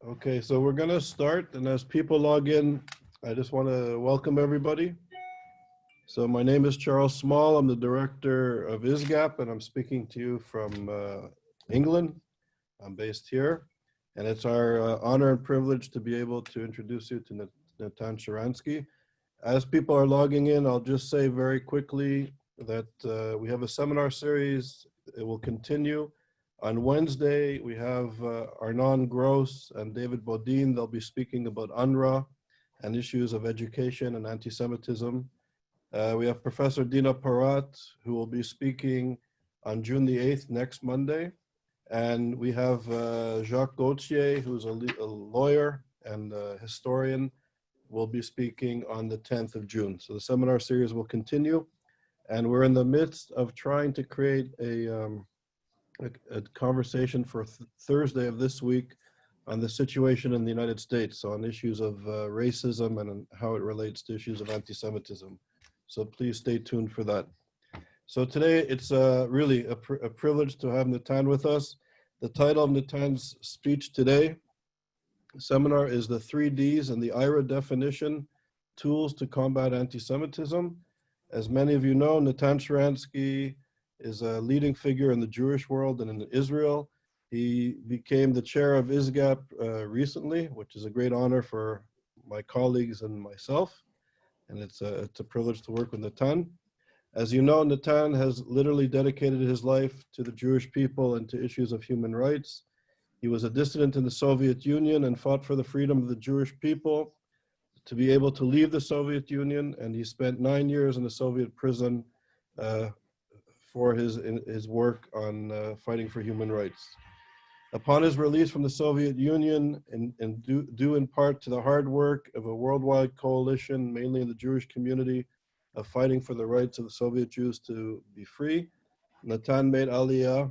Okay, so we're going to start, and as people log in, I just want to welcome everybody. So my name is Charles Small. I'm the director of ISGAP, and I'm speaking to you from England. I'm based here, and it's our honor and privilege to be able to introduce you to Natan Sharansky. As people are logging in, I'll just say very quickly that we have a seminar series. It will continue. On Wednesday, we have Arnon Gross and David Bodine. They'll be speaking about UNRWA and issues of education and anti-Semitism. We have Professor Dina Parat, who will be speaking on June the 8th, next Monday. And we have Jacques Gauthier, who's a lawyer and a historian, will be speaking on the 10th of June. So the seminar series will continue. And we're in the midst of trying to create a conversation for Thursday of this week on the situation in the United States, on issues of racism and how it relates to issues of anti-Semitism. So please stay tuned for that. So today it's really a privilege to have Natan with us. The title of Natan's speech today, seminar, is The 3Ds and the IHRA Definition, Tools to Combat Anti-Semitism. As many of you know, Natan Sharansky is a leading figure in the Jewish world and in Israel. He became the chair of ISGAP recently, which is a great honor for my colleagues and myself. And it's a privilege to work with Natan. As you know, Natan has literally dedicated his life to the Jewish people and to issues of human rights. He was a dissident in the Soviet Union and fought for the freedom of the Jewish people to be able to leave the Soviet Union. And he spent 9 years in a Soviet prison for his work on fighting for human rights. Upon his release from the Soviet Union, and due in part to the hard work of a worldwide coalition, mainly in the Jewish community, of fighting for the rights of the Soviet Jews to be free, Natan made Aliyah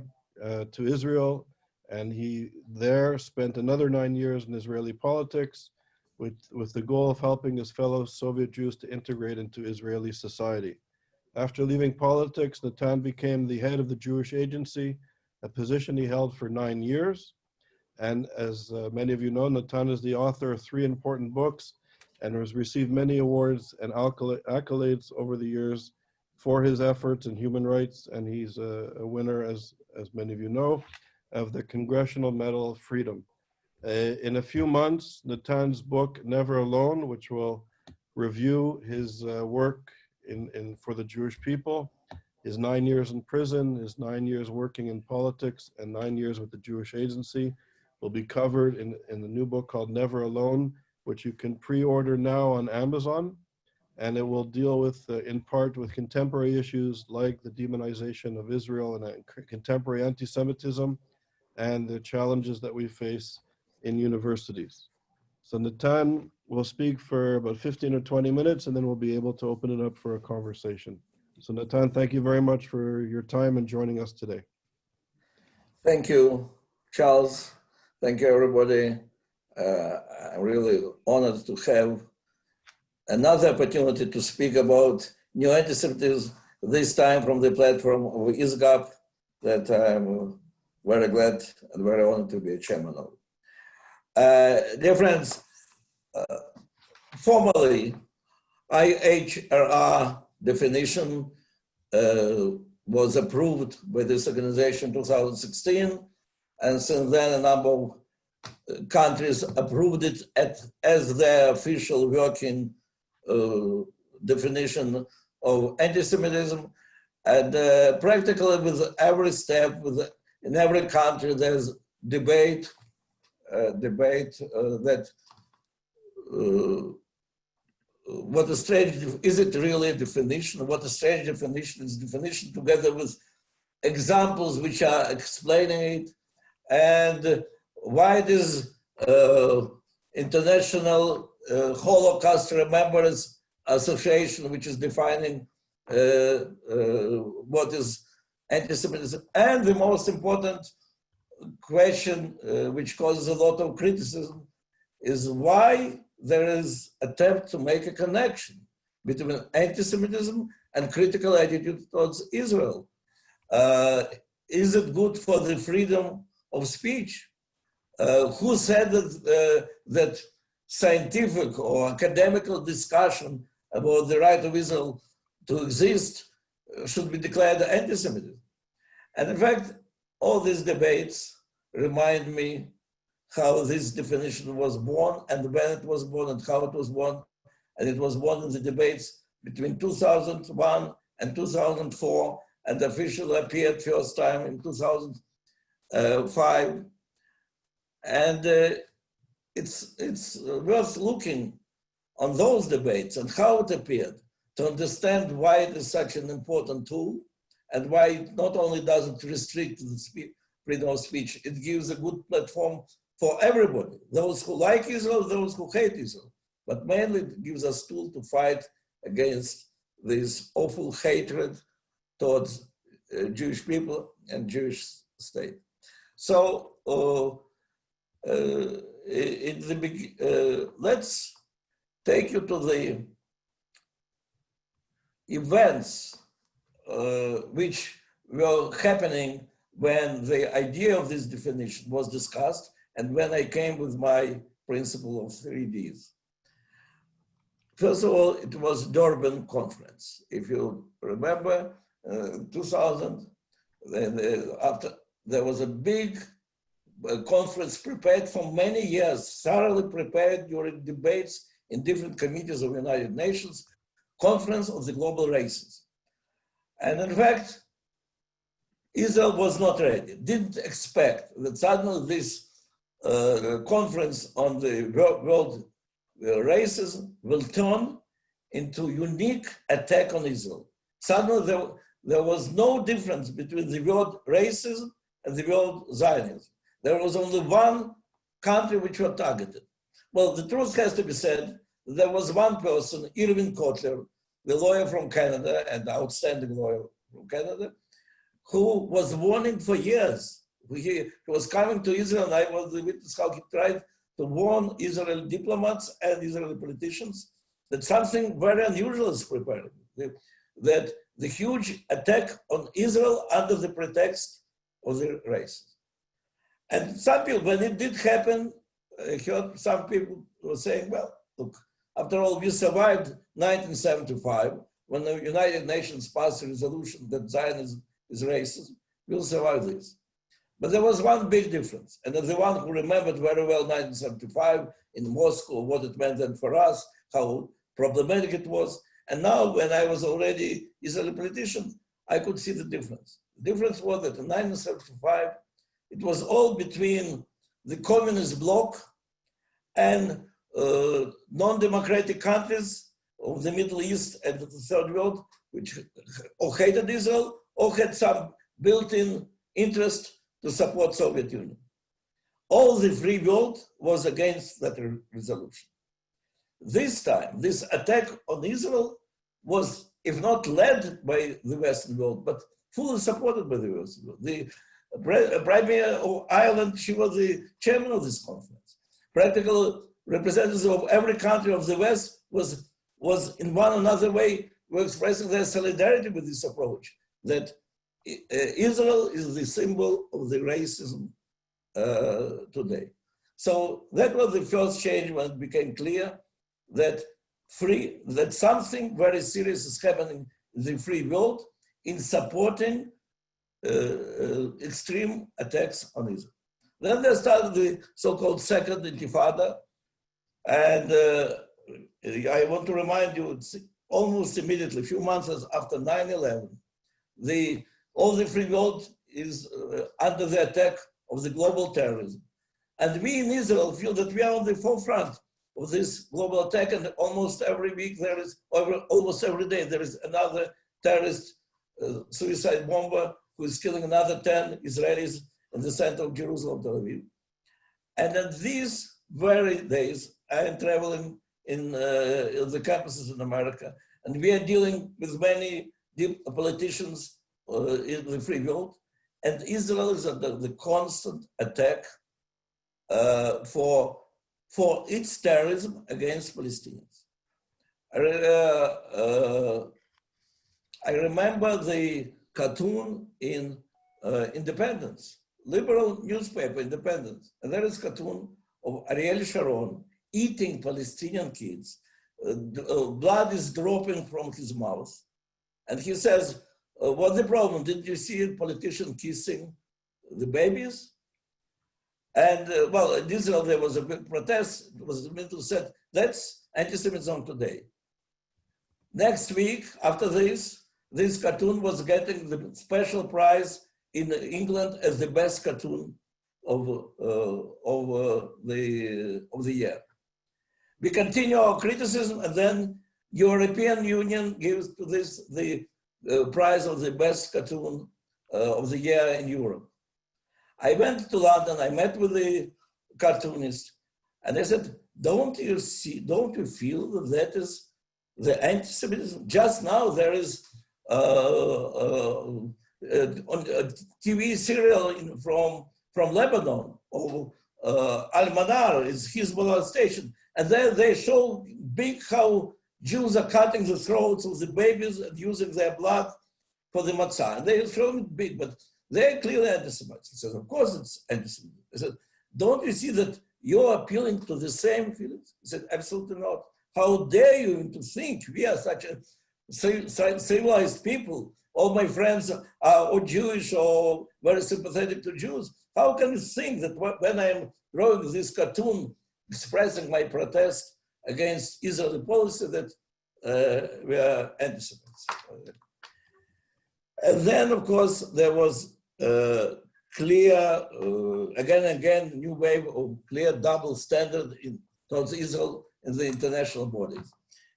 to Israel, and he there spent another 9 years in Israeli politics with the goal of helping his fellow Soviet Jews to integrate into Israeli society. After leaving politics, Natan became the head of the Jewish Agency, a position he held for 9 years. And as many of you know, Natan is the author of 3 important books and has received many awards and accolades over the years for his efforts in human rights. And he's a winner, as many of you know, of the Congressional Medal of Freedom. In a few months, Natan's book, Never Alone, which will review his work for the Jewish people, his 9 years in prison, his 9 years working in politics, and 9 years with the Jewish Agency, will be covered in the new book called Never Alone, which you can pre-order now on Amazon. And it will deal with, in part, with contemporary issues like the demonization of Israel and contemporary anti-Semitism and the challenges that we face in universities. So Natan will speak for about 15 or 20 minutes, and then we'll be able to open it up for a conversation. So Natan, thank you very much for your time and joining us today. Thank you, Charles. Thank you, everybody. I'm really honored to have another opportunity to speak about new anti-Semitism, this time from the platform of ISGAP, that I'm very glad and very honored to be a chairman of. Dear friends, formally, IHRA definition was approved by this organization in 2016, and since then a number of countries approved it as their official working definition of anti-Semitism. And practically with every step, in every country, there's debate that what a strange, is it really a definition? What a strange definition is definition together with examples which are explaining it, and why it is International Holocaust Remembrance Association, which is defining what is anti-Semitism. And the most important question, which causes a lot of criticism, is why there is attempt to make a connection between anti-Semitism and critical attitude towards Israel. Is it good for the freedom of speech? who said that scientific or academical discussion about the right of Israel to exist should be declared anti-Semitism. And in fact, all these debates remind me how this definition was born and when it was born and how it was born. And it was born in the debates between 2001 and 2004 and officially appeared first time in 2005. And it's worth looking on those debates and how it appeared to understand why it is such an important tool and why it not only doesn't restrict the freedom of speech, it gives a good platform for everybody, those who like Israel, those who hate Israel. But mainly it gives us a tool to fight against this awful hatred towards Jewish people and Jewish state. So let's take you to the events which were happening when the idea of this definition was discussed and when I came with my principle of 3Ds. First of all, it was Durban Conference. If you remember, 2000, after there was a big conference prepared for many years, thoroughly prepared during debates in different committees of the United Nations, Conference of the Global Races. And in fact, Israel was not ready, didn't expect that suddenly this conference on the world racism will turn into unique attack on Israel. Suddenly there was no difference between the word racism and the word Zionism. There was only one country which was targeted. Well, the truth has to be said, there was one person, Irving Kotler, the lawyer from Canada, and outstanding lawyer from Canada, who was warning for years. He was coming to Israel, and I was the witness how he tried to warn Israeli diplomats and Israeli politicians that something very unusual is preparing, that the huge attack on Israel under the pretext of the races. And some people, when it did happen, I heard some people were saying, well, look, after all, we survived 1975, when the United Nations passed a resolution that Zionism is racist, we'll survive this. But there was one big difference, and as the one who remembered very well 1975 in Moscow, what it meant then for us, how problematic it was. And now, when I was already Israeli politician, I could see the difference. The difference was that in 1975, it was all between the communist bloc and non-democratic countries of the Middle East and the Third World, which or hated Israel or had some built-in interest to support Soviet Union. All the free world was against that resolution. This time, this attack on Israel was, if not led by the Western world, but fully supported by the Western world. The Premier of Ireland, she was the chairman of this conference. Practical representatives of every country of the West was in one or another way were expressing their solidarity with this approach, that Israel is the symbol of the racism today. So that was the first change when it became clear that something very serious is happening in the free world in supporting extreme attacks on Israel. Then there started the so-called Second Intifada, and I want to remind you, it's almost immediately, a few months after 9/11, all the free world is under the attack of the global terrorism. And we in Israel feel that we are on the forefront of this global attack, and almost every week there is, almost every day, there is another terrorist suicide bomber who is killing another 10 Israelis in the center of Jerusalem, Tel Aviv. And at these very days, I am traveling in the campuses in America, and we are dealing with many politicians in the free world, and Israel is under the constant attack for its terrorism against Palestinians. I remember the cartoon in Independence, liberal newspaper, Independent, and there is a cartoon of Ariel Sharon eating Palestinian kids. Blood is dropping from his mouth. And he says, what's the problem? Did you see a politician kissing the babies? And well, in Israel, there was a big protest. It was meant to say, that's anti-Semitism today. Next week, after this cartoon was getting the special prize in England as the best cartoon of the year. We continue our criticism, and then European Union gives to this the prize of the best cartoon of the year in Europe. I went to London, I met with the cartoonist, and I said, don't you feel that that is the anti-Semitism? Just now there is on a TV serial from Lebanon, or Al-Manar is Hezbollah station, and there they show big how Jews are cutting the throats of the babies and using their blood for the matzah. And they show it big, but they're clearly anti-Semitic. He says, of course it's anti-Semitic. I said, don't you see that you're appealing to the same feelings? He said, absolutely not. How dare you to think we are such a civilized people? All my friends are or Jewish or very sympathetic to Jews. How can you think that when I'm drawing this cartoon expressing my protest against Israeli policy that we are anti-Semites? And then, of course, there was clear, again and again, new wave of clear double standard towards Israel in the international bodies.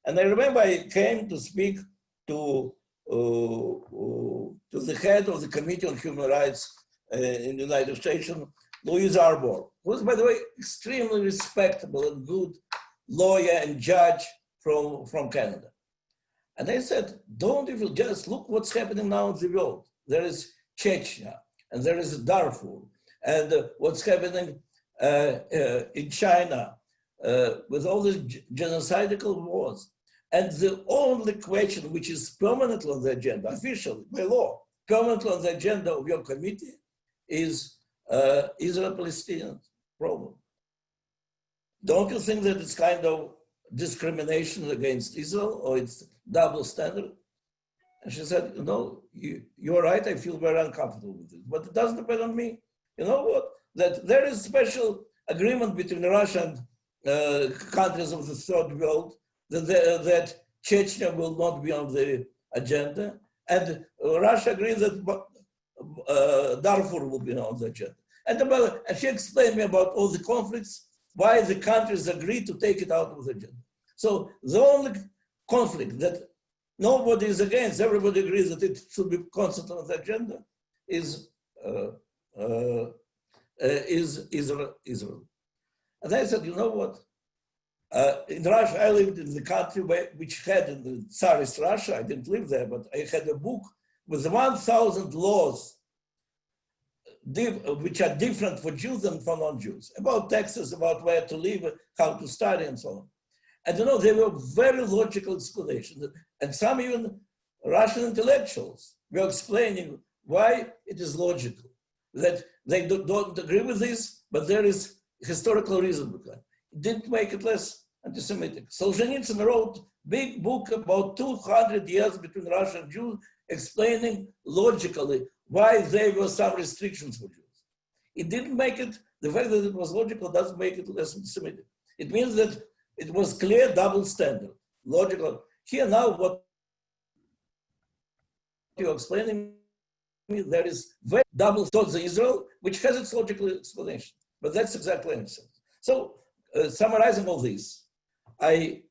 And I remember I came to speak to the head of the Committee on Human Rights in the United States, Louise Arbour, who was, by the way, extremely respectable and good lawyer and judge from Canada. And I said, don't even just look what's happening now in the world. There is Chechnya, and there is Darfur, and what's happening in China with all the genocidal wars. And the only question which is permanently on the agenda, officially, by law, permanently on the agenda of your committee is Israel-Palestinian problem. Don't you think that it's kind of discrimination against Israel, or it's double standard? And she said, you know, you're right, I feel very uncomfortable with it, but it doesn't depend on me. You know what? That there is special agreement between Russia and countries of the third world that Chechnya will not be on the agenda, and Russia agreed that Darfur will be on the agenda. And she explained me about all the conflicts, why the countries agreed to take it out of the agenda. So the only conflict that nobody is against, everybody agrees that it should be constant on the agenda, is Israel. And I said, you know what? In Russia, I lived in the country which had in the Tsarist Russia. I didn't live there, but I had a book with 1,000 laws which are different for Jews and for non-Jews, about taxes, about where to live, how to study, and so on. And you know, they were very logical explanations. And some even Russian intellectuals were explaining why it is logical, that they don't agree with this, but there is historical reason behind it. It didn't make it less anti-Semitic. Solzhenitsyn wrote a big book about 200 years between Russia and Jews, explaining logically why there were some restrictions for Jews. It didn't make it, the fact that it was logical doesn't make it less anti-Semitic. It means that it was clear double standard, logical. Here now, what you're explaining me, there is very double towards Israel, which has its logical explanation. But that's exactly what I'm saying. So, summarizing all this, I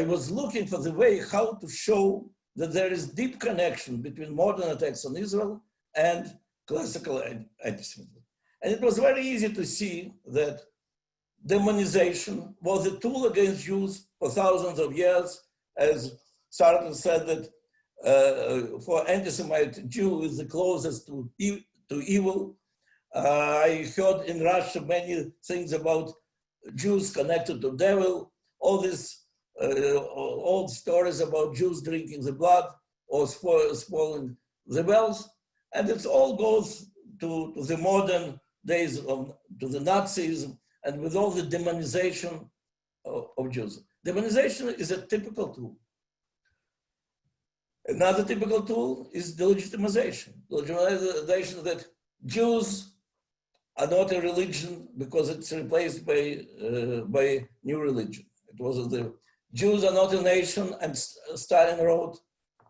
was looking for the way how to show that there is deep connection between modern attacks on Israel and classical anti-Semitism. And it was very easy to see that demonization was a tool against Jews for thousands of years. As Sartre said that for anti-Semite, Jew is the closest to evil. I heard in Russia many things about Jews connected to devil, all these old stories about Jews drinking the blood or spoiling the wells. And it all goes to the modern days to the Nazis, and with all the demonization of Jews. Demonization is a typical tool. Another typical tool is delegitimization. Delegitimization that Jews are not a religion because it's replaced by new religion. It was the Jews are not a nation, and Stalin wrote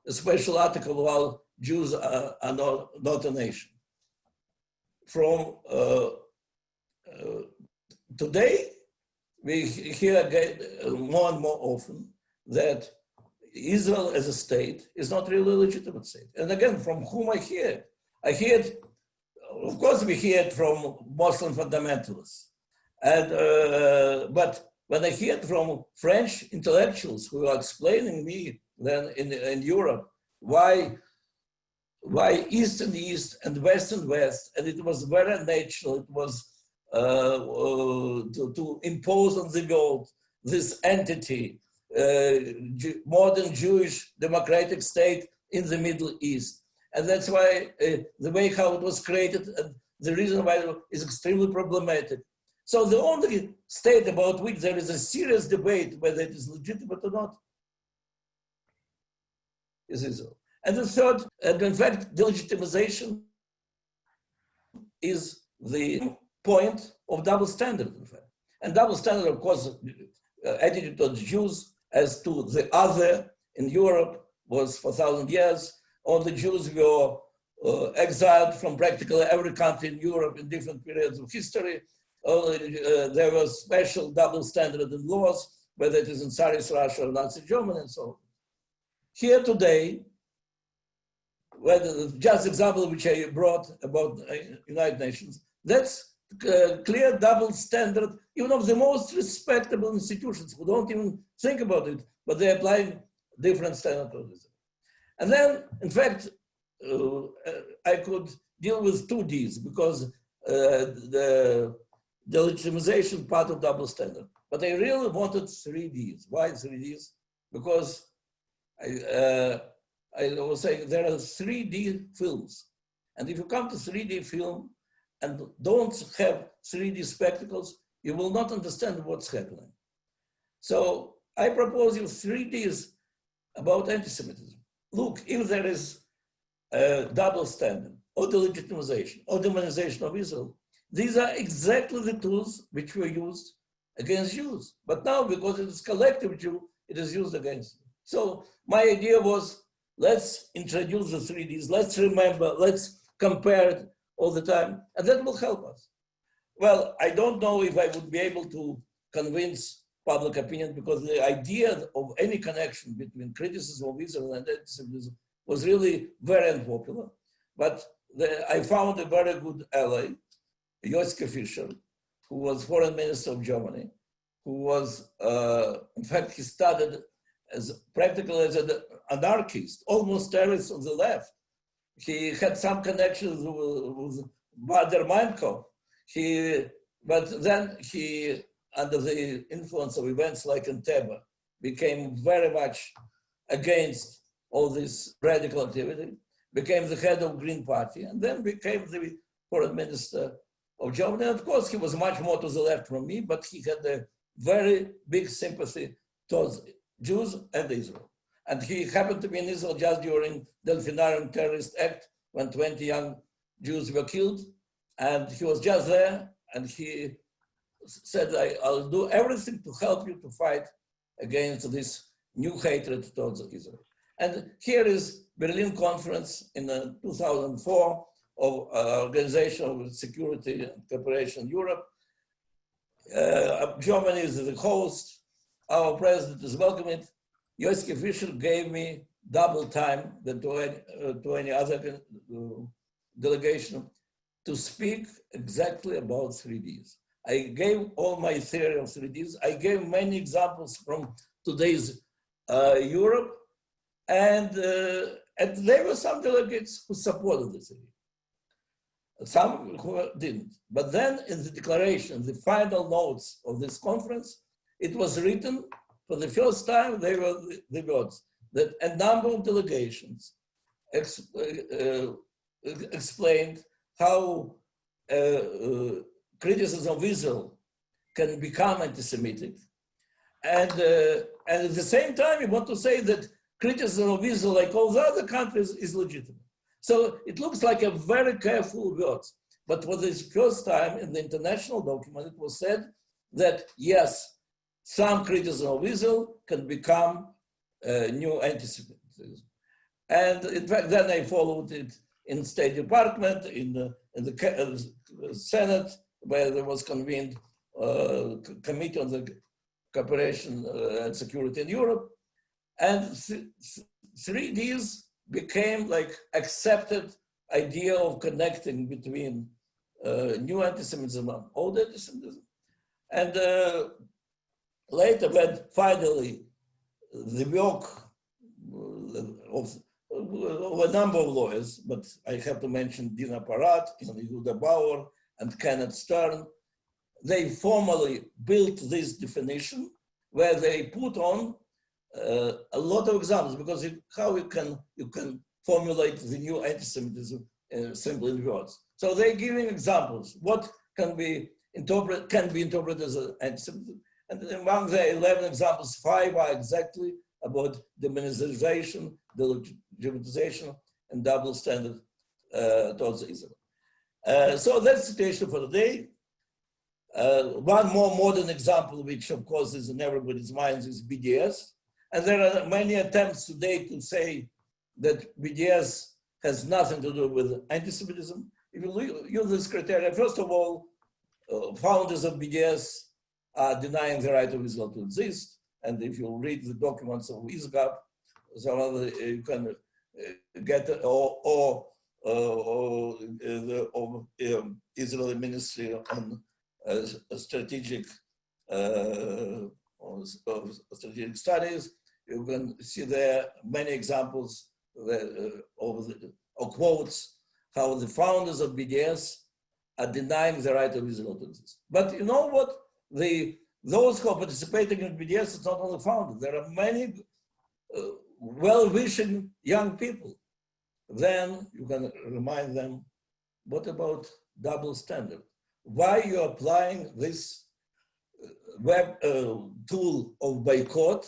a special article while Jews are not a nation. From today, we hear more and more often that Israel as a state is not really a legitimate state. And again, from whom I hear it? I hear it, of course, we hear it from Muslim fundamentalists. And, but when I hear it from French intellectuals who are explaining me then in Europe why East and East and West and West, and it was very natural, it was to impose on the world this entity, modern Jewish democratic state in the Middle East. And that's why the way how it was created, and the reason why it is extremely problematic. So the only state about which there is a serious debate whether it is legitimate or not is Israel. And the third, and in fact, delegitimization is the point of double standard, in fact. And double standard, of course, attitude towards Jews as to the other in Europe was for 1,000 years. All the Jews were exiled from practically every country in Europe in different periods of history. There was special double standard in laws, whether it is in Tsarist Russia or Nazi Germany and so on. Here today, just example which I brought about United Nations, that's clear double standard, even of the most respectable institutions who don't even think about it, but they apply different standards to this. And then, in fact, I could deal with 2 Ds because the legitimization part of double standard. But I really wanted 3 Ds. Why 3 Ds? Because I was saying there are 3D films. And if you come to 3D film and don't have 3D spectacles, you will not understand what's happening. So I propose you 3 Ds about anti-Semitism. Look, if there is a double standard, or delegitimization, or demonization of Israel, these are exactly the tools which were used against Jews. But now, because it is collective Jew, it is used against them. So my idea was, let's introduce the 3 Ds, let's remember, let's compare it all the time, and that will help us. Well, I don't know if I would be able to convince public opinion because the idea of any connection between criticism of Israel and anti-Semitism was really very unpopular. But I found a very good ally, Joschka Fischer, who was foreign minister of Germany, who was, in fact, he started as practically as an anarchist, almost terrorist on the left. He had some connections with Bader-Meinhof. But then he, under the influence of events like Intifada, became very much against all this radical activity, became the head of Green Party, and then became the foreign minister of Germany. And of course, he was much more to the left from me, but he had a very big sympathy towards Jews and Israel. And he happened to be in Israel just during the Delphinarium terrorist act when 20 young Jews were killed. And he was just there, and he said, I'll do everything to help you to fight against this new hatred towards Israel. And here is Berlin Conference in 2004 of Organization of Security and Cooperation Europe. Germany is the host. Our president is welcoming. Joschka Fischer gave me double time than to any other delegation to speak exactly about 3Ds. I gave all my theory of 3Ds. I gave many examples from today's Europe, and there were some delegates who supported this idea. Some who didn't. But then in the declaration, the final notes of this conference, it was written for the first time, they were the words that a number of delegations explained how criticism of Israel can become anti-Semitic. And at the same time, you want to say that criticism of Israel, like all the other countries, is legitimate. So it looks like a very careful word. But for the first time in the international document, it was said that, yes, some criticism of Israel can become new anti-Semitism. And in fact, then I followed it in State Department, in the Senate, where there was convened Committee on the Cooperation and Security in Europe. And 3Ds became like accepted idea of connecting between new anti-Semitism and old anti-Semitism. And later, when finally the work of a number of lawyers, but I have to mention Dina Parat, Yehuda Bauer, and Kenneth Stern, they formally built this definition where they put on a lot of examples, because how you can formulate the new anti-Semitism simply in words. So they're giving examples. What can be interpreted as an anti-Semitism. And among the 11 examples, 5 are exactly about demonization, delegitimization, and double standard towards Israel. So that's the situation for today. One more modern example, which of course is in everybody's minds, is BDS. And there are many attempts today to say that BDS has nothing to do with anti-Semitism. If you use this criteria, first of all, founders of BDS are denying the right of Israel to exist. And if you read the documents of ISGAP, you can get, or the Israeli Ministry on strategic studies, you can see there many examples of quotes how the founders of BDS are denying the right of Israel to exist. But you know what? Those who are participating in BDS is not only founders. There are many well-wishing young people. Then you can remind them, what about double standard? Why are you applying this web tool of boycott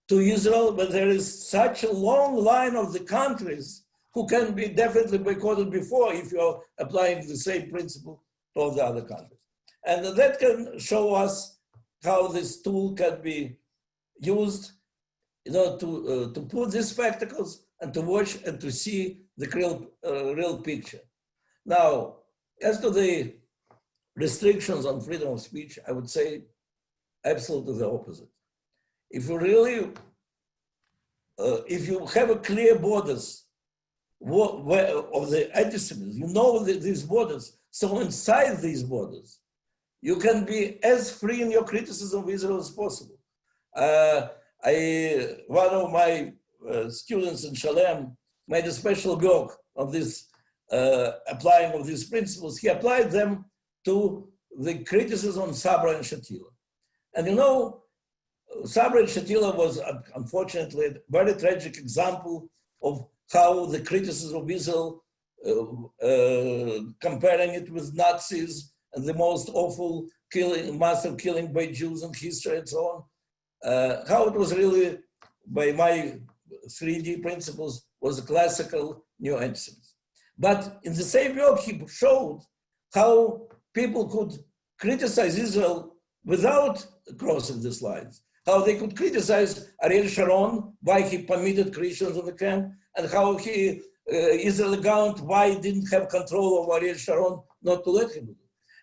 to Israel, but there is such a long line of the countries who can be definitely boycotted before if you're applying the same principle to all the other countries. And that can show us how this tool can be used, to put these spectacles and to watch and to see the real picture. Now, as to the restrictions on freedom of speech, I would say absolutely the opposite. If you really, if you have a clear borders of the anti-Semitism, you know these borders, so inside these borders, you can be as free in your criticism of Israel as possible. One of my students in Shalem made a special work on this, applying of these principles. He applied them to the criticism on Sabra and Shatila. And Sabra and Shatila was unfortunately a very tragic example of how the criticism of Israel, comparing it with Nazis and the most awful massive killing by Jews in history and so on, how it was really, by my 3D principles, was a classical new antisemitism. But in the same work, he showed how people could criticize Israel without crossing these lines. How they could criticize Ariel Sharon, why he permitted Christians in the camp, and how Israel government, why he didn't have control of Ariel Sharon not to let him do.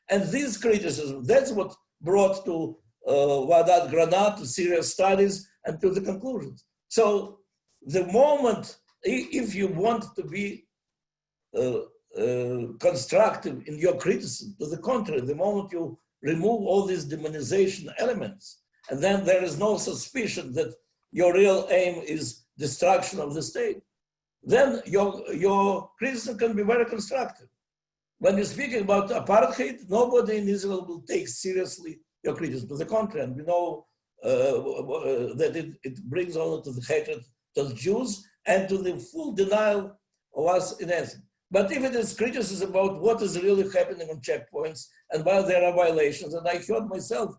And this criticism, that's what brought to Wadat Granat, to serious studies, and to the conclusions. So the moment, if you want to be constructive in your criticism, to the contrary, the moment you remove all these demonization elements, and then there is no suspicion that your real aim is destruction of the state, then your criticism can be very constructive. When you're speaking about apartheid, nobody in Israel will take seriously your criticism. To the contrary, and we know that it brings only to the hatred to the Jews and to the full denial of us in anything. But if it is criticism about what is really happening on checkpoints and why there are violations, and I heard myself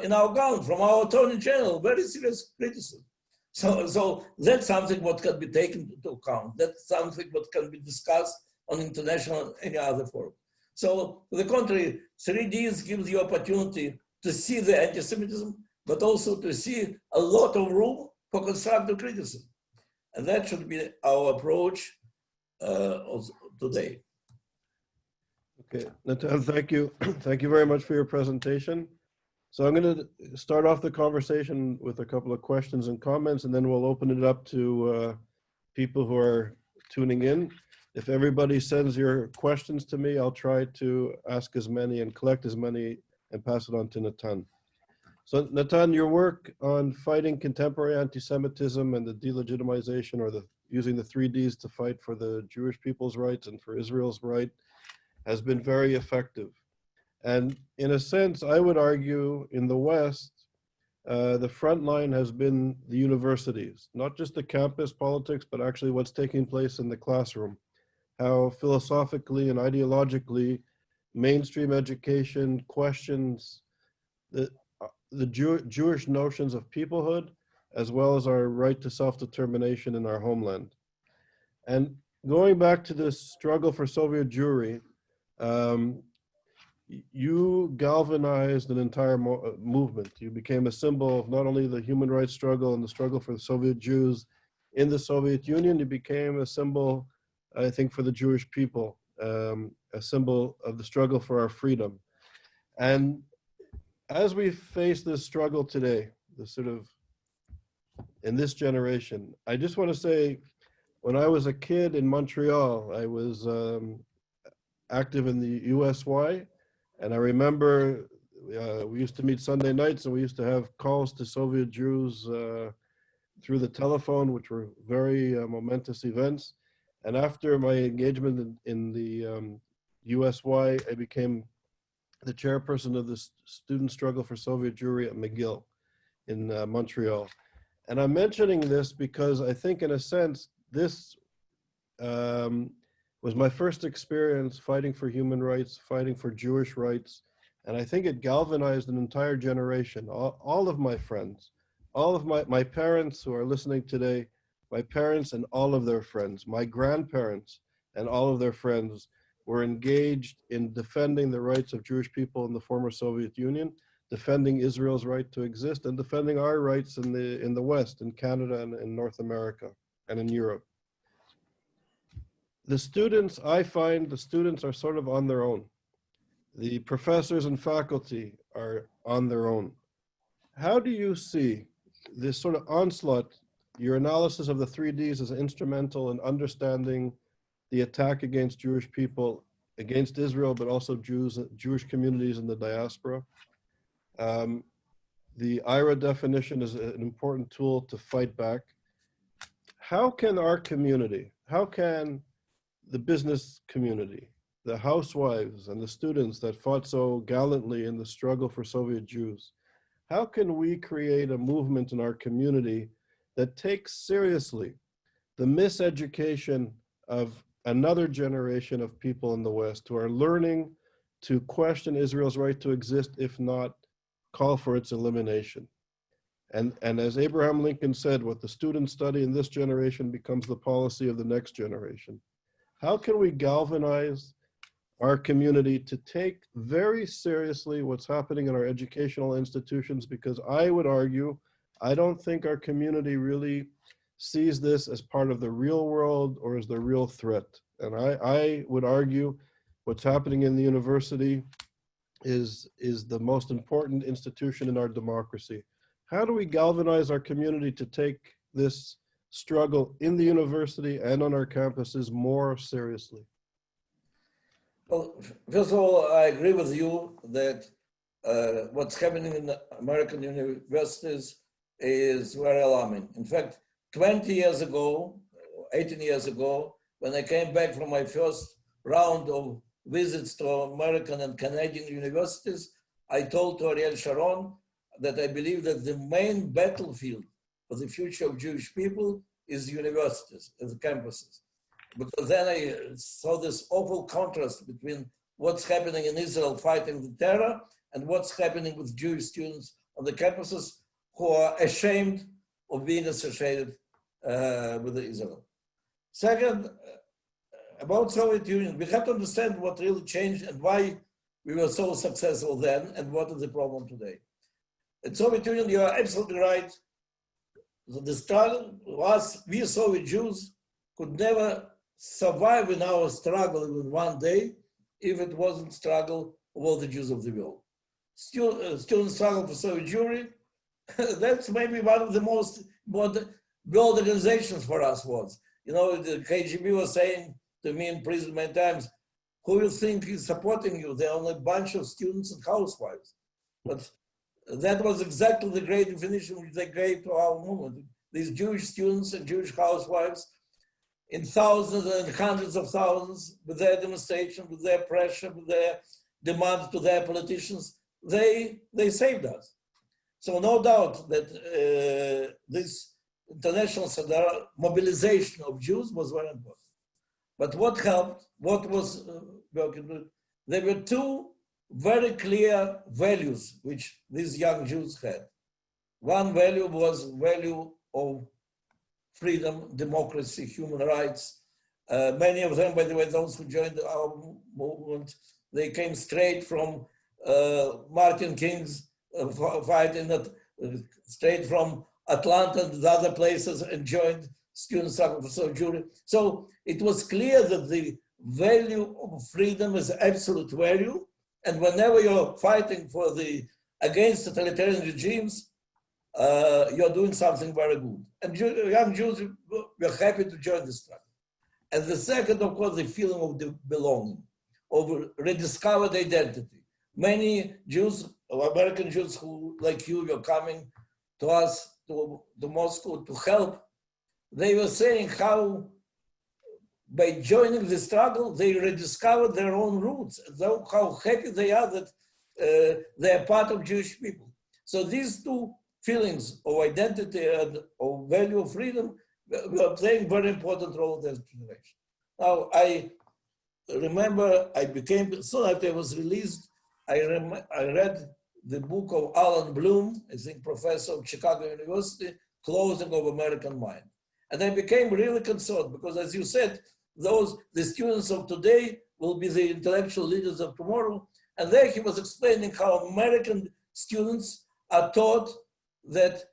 in our ground from our Attorney General, very serious criticism. So that's something what can be taken into account. That's something what can be discussed on international and any other forum. So to the contrary, 3Ds gives you opportunity to see the anti-Semitism, but also to see a lot of room for constructive criticism. And that should be our approach also today. Okay, Natan, thank you. Thank you very much for your presentation. So I'm going to start off the conversation with a couple of questions and comments, and then we'll open it up to people who are tuning in. If everybody sends your questions to me, I'll try to ask as many and collect as many and pass it on to Natan. So Natan, your work on fighting contemporary anti-Semitism and the delegitimization or using the 3Ds to fight for the Jewish people's rights and for Israel's right has been very effective. And in a sense, I would argue in the West, the front line has been the universities, not just the campus politics, but actually what's taking place in the classroom. How philosophically and ideologically mainstream education questions the Jewish notions of peoplehood, as well as our right to self-determination in our homeland. And going back to this struggle for Soviet Jewry, you galvanized an entire movement. You became a symbol of not only the human rights struggle and the struggle for the Soviet Jews in the Soviet Union, you became a symbol, I think, for the Jewish people, a symbol of the struggle for our freedom. And as we face this struggle today, in this generation, I just want to say, when I was a kid in Montreal, I was active in the USY, and I remember we used to meet Sunday nights, and we used to have calls to Soviet Jews through the telephone, which were very momentous events. And after my engagement in the USY, I became the chairperson of the Student Struggle for Soviet Jewry at McGill in Montreal. And I'm mentioning this because I think, in a sense, this was my first experience fighting for human rights, fighting for Jewish rights. And I think it galvanized an entire generation. All of my friends, all of my parents who are listening today, my parents and all of their friends, my grandparents and all of their friends were engaged in defending the rights of Jewish people in the former Soviet Union, defending Israel's right to exist, and defending our rights in the West, in Canada and in North America and in Europe. The students, I find the students are sort of on their own. The professors and faculty are on their own. How do you see this sort of onslaught, your analysis of the 3Ds as instrumental in understanding the attack against Jewish people, against Israel, but also Jewish communities in the diaspora? The IHRA definition is an important tool to fight back. How can our community, how can the business community, the housewives and the students that fought so gallantly in the struggle for Soviet Jews, how can we create a movement in our community that takes seriously the miseducation of another generation of people in the West who are learning to question Israel's right to exist, if not call for its elimination? And as Abraham Lincoln said, what the students study in this generation becomes the policy of the next generation. How can we galvanize our community to take very seriously what's happening in our educational institutions? Because I would argue, I don't think our community really sees this as part of the real world or as the real threat. And I would argue what's happening in the university is the most important institution in our democracy. How do we galvanize our community to take this struggle in the university and on our campuses more seriously? Well, first of all, I agree with you that what's happening in American universities is very alarming. In fact, 20 years ago, 18 years ago, when I came back from my first round of visits to American and Canadian universities, I told to Ariel Sharon that I believe that the main battlefield for the future of Jewish people is universities, is the campuses. because then I saw this awful contrast between what's happening in Israel fighting the terror and what's happening with Jewish students on the campuses who are ashamed of being associated with Israel. Second, about Soviet Union, we have to understand what really changed and why we were so successful then and what is the problem today. In Soviet Union, you are absolutely right. The struggle was, we Soviet Jews could never survive in our struggle even one day if it wasn't struggle of all the Jews of the world. Student struggle for Soviet Jewry, that's maybe one of the most world organizations for us was. You know, the KGB was saying to me in prison many times, who you think is supporting you? They're only a bunch of students and housewives. But that was exactly the great definition which they gave to our movement. These Jewish students and Jewish housewives in thousands and hundreds of thousands with their demonstration, with their pressure, with their demands to their politicians, they saved us. So no doubt that this international mobilization of Jews was very important. But what helped, what was working with, there were two very clear values which these young Jews had. One value was value of freedom, democracy, human rights. Many of them, by the way, those who joined our movement, they came straight from Martin King's fighting, straight from Atlanta and other places, and joined student struggle for Soviet Jewry. So it was clear that the value of freedom is absolute value, and whenever you're fighting for against totalitarian regimes, you're doing something very good. And young Jews were happy to join the struggle. And the second, of course, the feeling of the belonging, of rediscovered identity. Many Jews, American Jews who, like you, were coming to us, to Moscow to help, they were saying how by joining the struggle, they rediscovered their own roots, how happy they are that they are part of Jewish people. So these two feelings of identity and of value of freedom were playing very important role in that generation. Now, I remember soon after I was released, I read the book of Alan Bloom, I think professor of Chicago University, Closing of American Mind. And I became really concerned because, as you said, the students of today will be the intellectual leaders of tomorrow. And there he was explaining how American students are taught that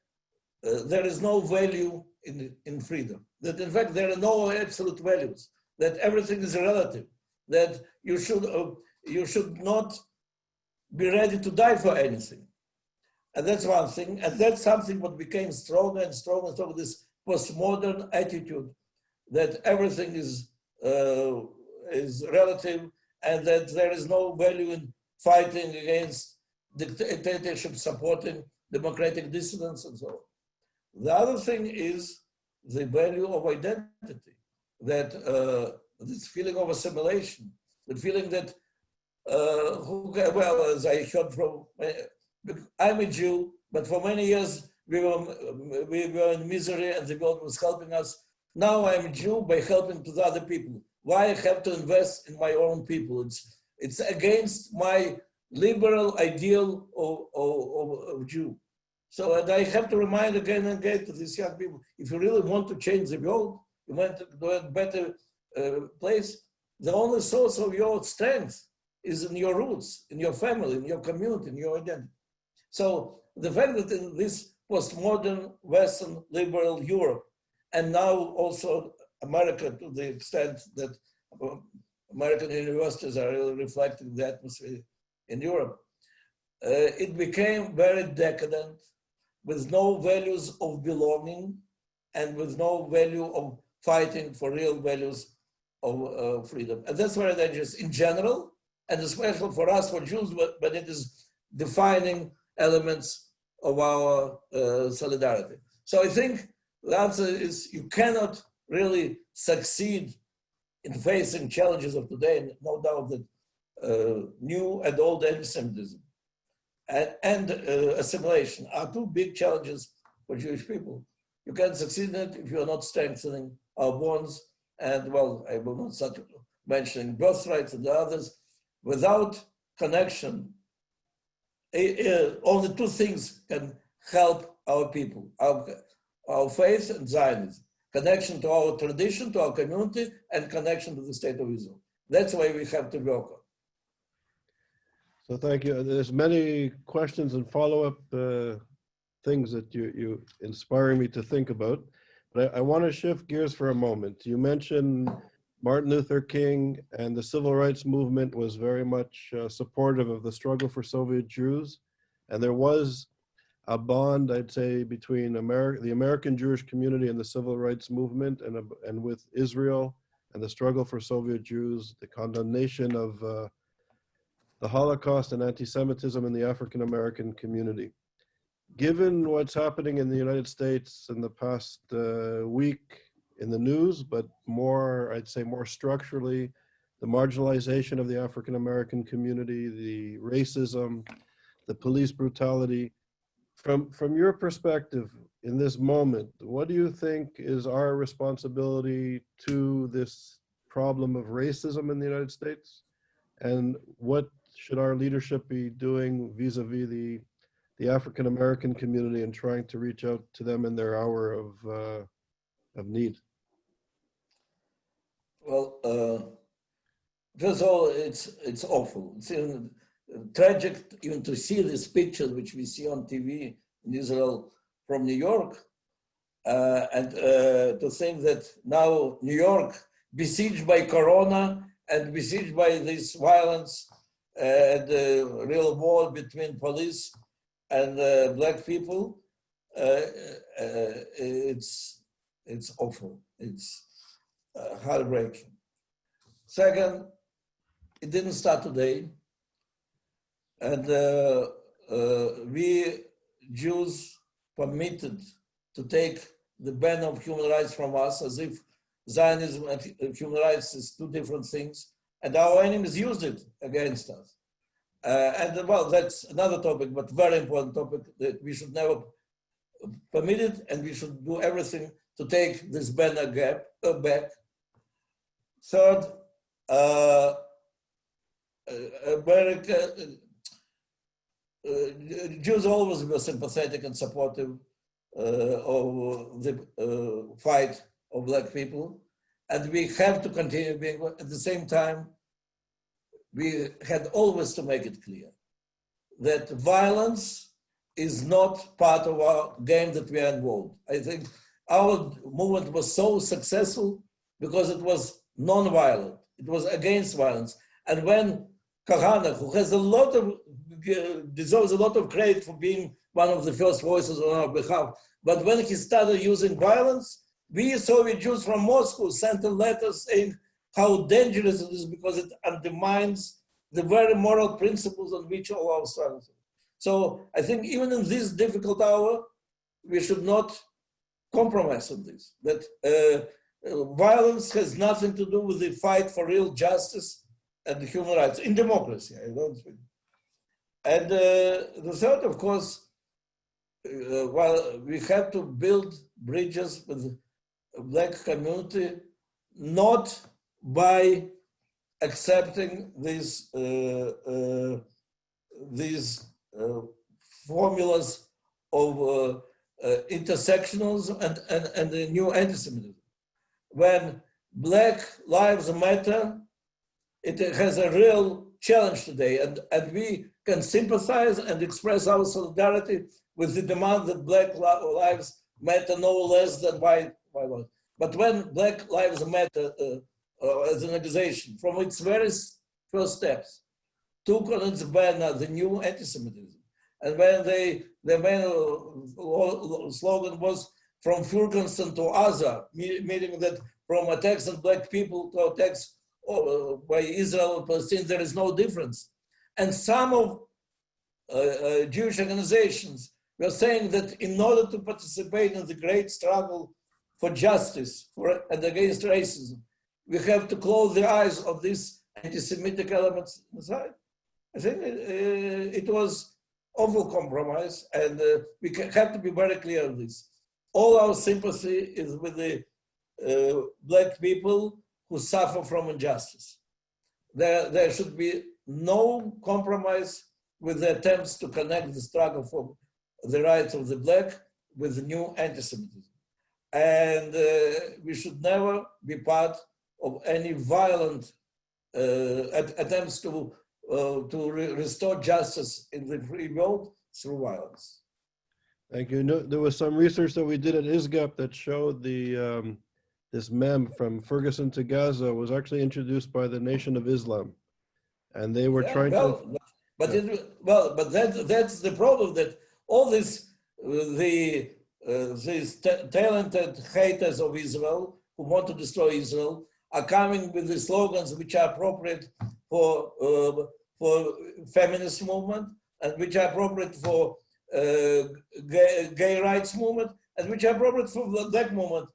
there is no value in freedom, that in fact there are no absolute values, that everything is relative, that you should not be ready to die for anything. And that's one thing. And that's something what became stronger and stronger and stronger, this postmodern attitude that everything is relative and that there is no value in fighting against dictatorship, supporting democratic dissidents and so on. The other thing is the value of identity, that this feeling of assimilation, the feeling that, well, as I heard from, I'm a Jew, but for many years we were in misery and the world was helping us. Now I'm a Jew by helping to the other people. Why I have to invest in my own people? It's against my liberal ideal of Jew. So and I have to remind again and again to these young people, if you really want to change the world, you want to do a better place, the only source of your strength is in your roots, in your family, in your community, in your identity. So the fact that in this postmodern Western liberal Europe, and now also America, to the extent that American universities are really reflecting the atmosphere in Europe, it became very decadent, with no values of belonging and with no value of fighting for real values of freedom. And that's very dangerous in general, and especially for us, for Jews, but it is defining elements of our solidarity. So I think the answer is you cannot really succeed in facing challenges of today, and no doubt that new and old antisemitism and assimilation are two big challenges for Jewish people. You can't succeed in it if you're not strengthening our bonds and well, I will not start mentioning birthrights and the others. Without connection, only two things can help our people, our faith and Zionism. Connection to our tradition, to our community, and connection to the state of Israel. That's why we have to work on. So thank you. There's many questions and follow-up things that you inspiring me to think about. But I want to shift gears for a moment. You mentioned Martin Luther King and the civil rights movement was very much supportive of the struggle for Soviet Jews. And there was a bond, I'd say, between the American Jewish community and the civil rights movement and with Israel and the struggle for Soviet Jews, the condemnation of the Holocaust and anti-Semitism in the African American community. Given what's happening in the United States in the past week in the news, but more, I'd say more structurally, the marginalization of the African American community, the racism, the police brutality, from your perspective in this moment, what do you think is our responsibility to this problem of racism in the United States? And what should our leadership be doing vis-a-vis the African American community and trying to reach out to them in their hour of need? Well, first of all, it's awful. It's tragic even to see these pictures which we see on TV in Israel from New York, and to think that now New York, besieged by Corona and besieged by this violence and the real war between police and black people, it's awful. It's heartbreaking. Second, it didn't start today. And we Jews permitted to take the ban of human rights from us as if Zionism and human rights is two different things. And our enemies used it against us. And well, that's another topic, but very important topic that we should never permit it, and we should do everything to take this ban back. Third, America, Jews always were sympathetic and supportive of the fight of black people, and we have to continue being. At the same time, we had always to make it clear that violence is not part of our game that we are involved. I think our movement was so successful because it was non-violent. It was against violence. And when Kahana, who has deserves a lot of credit for being one of the first voices on our behalf, but when he started using violence, we Soviet Jews from Moscow sent a letter saying how dangerous it is because it undermines the very moral principles on which all our struggles. So I think even in this difficult hour, we should not compromise on this, that violence has nothing to do with the fight for real justice and human rights in democracy. And the third, of course, while we have to build bridges with the black community, not by accepting these formulas of intersectionalism and the new anti-Semitism. When Black Lives Matter, it has a real challenge today, and we can sympathize and express our solidarity with the demand that Black Lives Matter no less than white lives. But when Black Lives Matter as an organization, from its very first steps, took on its banner the new anti-Semitism, and when their main slogan was from Furkanson to Gaza, meaning that from attacks on black people to attacks by Israel and Palestine, there is no difference. And some of Jewish organizations were saying that in order to participate in the great struggle for justice and against racism, we have to close the eyes of these anti-Semitic elements inside. I think it was awful compromise, and we have to be very clear on this. All our sympathy is with the black people who suffer from injustice. There should be no compromise with the attempts to connect the struggle for the rights of the black with the new anti-Semitism. And we should never be part of any violent attempts to restore justice in the free world through violence. Thank you. No, there was some research that we did at ISGAP that showed the this meme from Ferguson to Gaza was actually introduced by the Nation of Islam, and they were trying to. But that's the problem, that all this these talented haters of Israel who want to destroy Israel are coming with the slogans which are appropriate for feminist movement, and which are appropriate for gay rights movement, and which are appropriate for the black movement.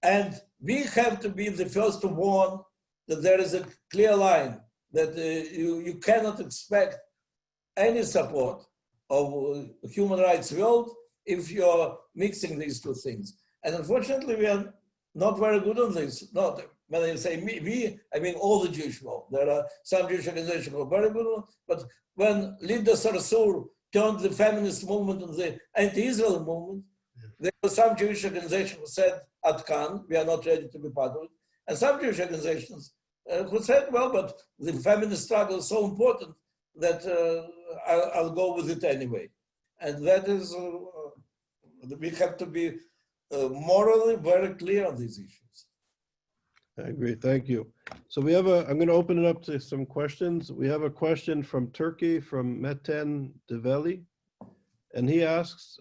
And we have to be the first to warn that there is a clear line, that you cannot expect any support of human rights world if you're mixing these two things. And unfortunately, we are not very good on this. Not when I say we, I mean all the Jewish world. There are some Jewish organizations who are very good on, but when Linda Sarsour turned the feminist movement and the anti-Israel movement, there were some Jewish organizations who said, "At Khan, we are not ready to be part of it," and some Jewish organizations who said, "Well, but the feminist struggle is so important that I'll go with it anyway." And that is, we have to be morally very clear on these issues. I agree. Thank you. So we have I'm going to open it up to some questions. We have a question from Turkey, from Natan Sharansky. And he asks,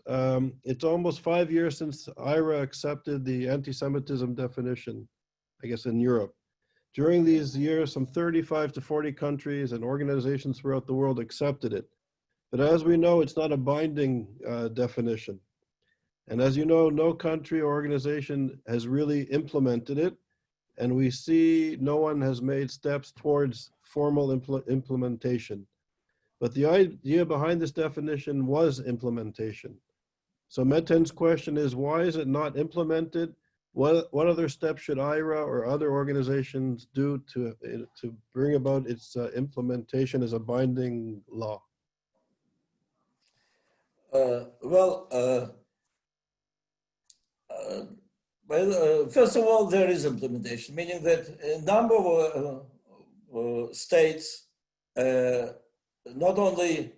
it's almost 5 years since IHRA accepted the anti-Semitism definition, I guess in Europe. During these years, some 35 to 40 countries and organizations throughout the world accepted it. But as we know, it's not a binding definition. And as you know, no country or organization has really implemented it. And we see no one has made steps towards formal implementation. But the idea behind this definition was implementation. So Metin's question is, why is it not implemented? What other steps should IHRA or other organizations do to bring about its implementation as a binding law? First of all, there is implementation, meaning that a number of states not only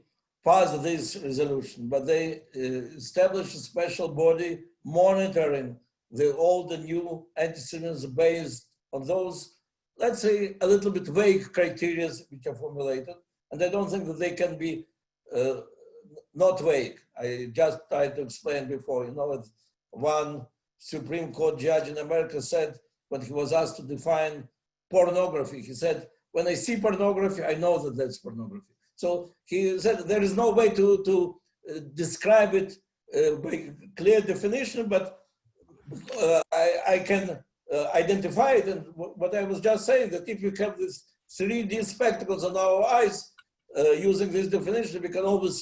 passed this resolution, but they established a special body monitoring the old and new anti-Semitism based on those, let's say, a little bit vague criteria which are formulated. And I don't think that they can be not vague. I just tried to explain before, one Supreme Court judge in America said, when he was asked to define pornography, he said, "When I see pornography, I know that that's pornography." So he said there is no way to describe it by clear definition, but I can identify it. And what I was just saying, that if you have these 3D spectacles on our eyes, using this definition, we can always